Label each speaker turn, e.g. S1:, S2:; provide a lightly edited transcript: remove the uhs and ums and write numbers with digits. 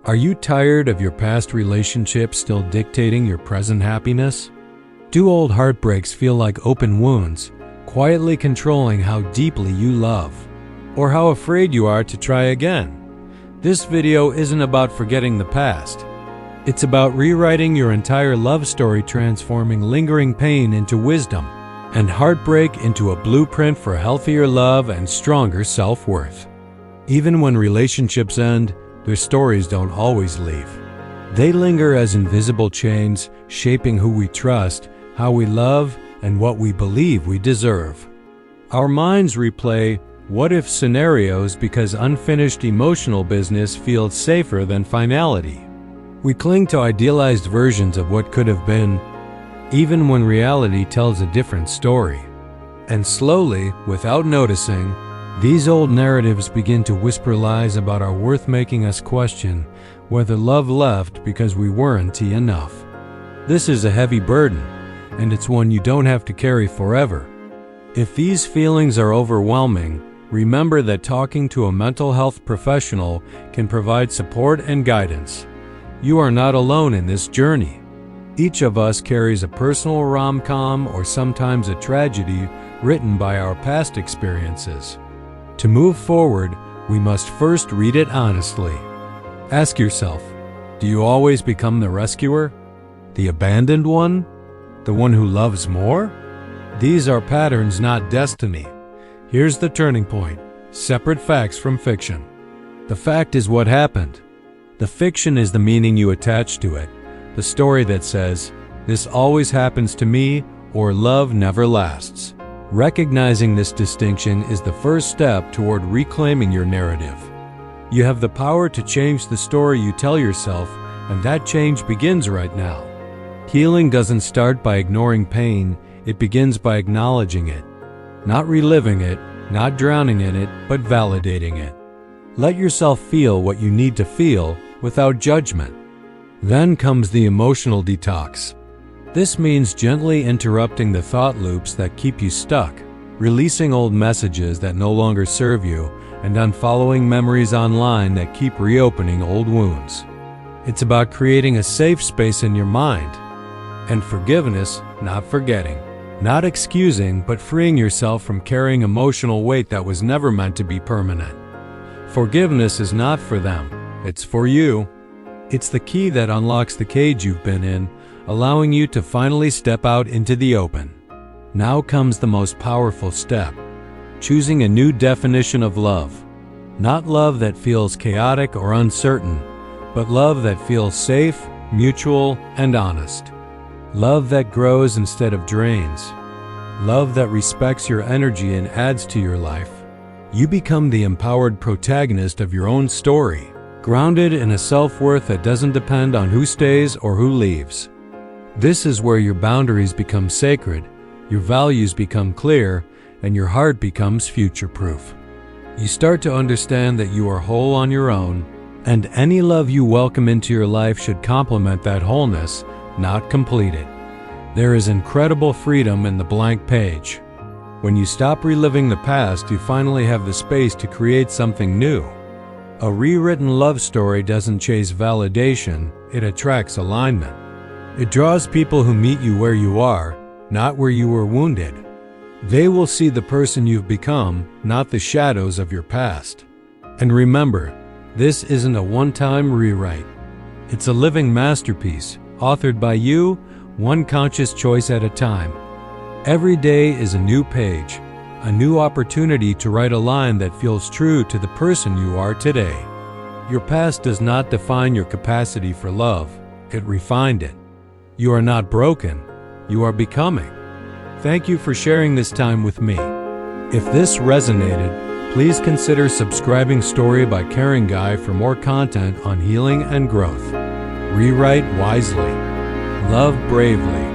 S1: Are you tired of your past relationships still dictating your present happiness? Do old heartbreaks feel like open wounds, quietly controlling how deeply you love? Or how afraid you are to try again? This video isn't about forgetting the past. It's about rewriting your entire love story, transforming lingering pain into wisdom, and heartbreak into a blueprint for healthier love and stronger self-worth. Even when relationships end, their stories don't always leave. They linger as invisible chains, shaping who we trust, how we love, and what we believe we deserve. Our minds replay what-if scenarios because unfinished emotional business feels safer than finality. We cling to idealized versions of what could have been, even when reality tells a different story. And slowly, without noticing, these old narratives begin to whisper lies about our worth, making us question whether love left because we weren't enough. This is a heavy burden, and it's one you don't have to carry forever. If these feelings are overwhelming, remember that talking to a mental health professional can provide support and guidance. You are not alone in this journey. Each of us carries a personal rom-com or sometimes a tragedy written by our past experiences. To move forward, we must first read it honestly. Ask yourself, do you always become the rescuer? The abandoned one? The one who loves more? These are patterns, not destiny. Here's the turning point: separate facts from fiction. The fact is what happened. The fiction is the meaning you attach to it. The story that says, "This always happens to me," or "Love never lasts." Recognizing this distinction is the first step toward reclaiming your narrative. You have the power to change the story you tell yourself, and that change begins right now. Healing doesn't start by ignoring pain, it begins by acknowledging it. Not reliving it, not drowning in it, but validating it. Let yourself feel what you need to feel without judgment. Then comes the emotional detox. This means gently interrupting the thought loops that keep you stuck, releasing old messages that no longer serve you, and unfollowing memories online that keep reopening old wounds. It's about creating a safe space in your mind. And forgiveness, not forgetting. Not excusing, but freeing yourself from carrying emotional weight that was never meant to be permanent. Forgiveness is not for them, it's for you. It's the key that unlocks the cage you've been in, allowing you to finally step out into the open. Now comes the most powerful step: choosing a new definition of love. Not love that feels chaotic or uncertain, but love that feels safe, mutual, and honest. Love that grows instead of drains. Love that respects your energy and adds to your life. You become the empowered protagonist of your own story, grounded in a self-worth that doesn't depend on who stays or who leaves. This is where your boundaries become sacred, your values become clear, and your heart becomes future-proof. You start to understand that you are whole on your own, and any love you welcome into your life should complement that wholeness, not complete it. There is incredible freedom in the blank page. When you stop reliving the past, you finally have the space to create something new. A rewritten love story doesn't chase validation, it attracts alignment. It draws people who meet you where you are, not where you were wounded. They will see the person you've become, not the shadows of your past. And remember, this isn't a one-time rewrite. It's a living masterpiece, authored by you, one conscious choice at a time. Every day is a new page, a new opportunity to write a line that feels true to the person you are today. Your past does not define your capacity for love, it refined it. You are not broken, you are becoming. Thank you for sharing this time with me. If this resonated, please consider subscribing Story by Caring Guy for more content on healing and growth. Rewrite wisely. Love bravely.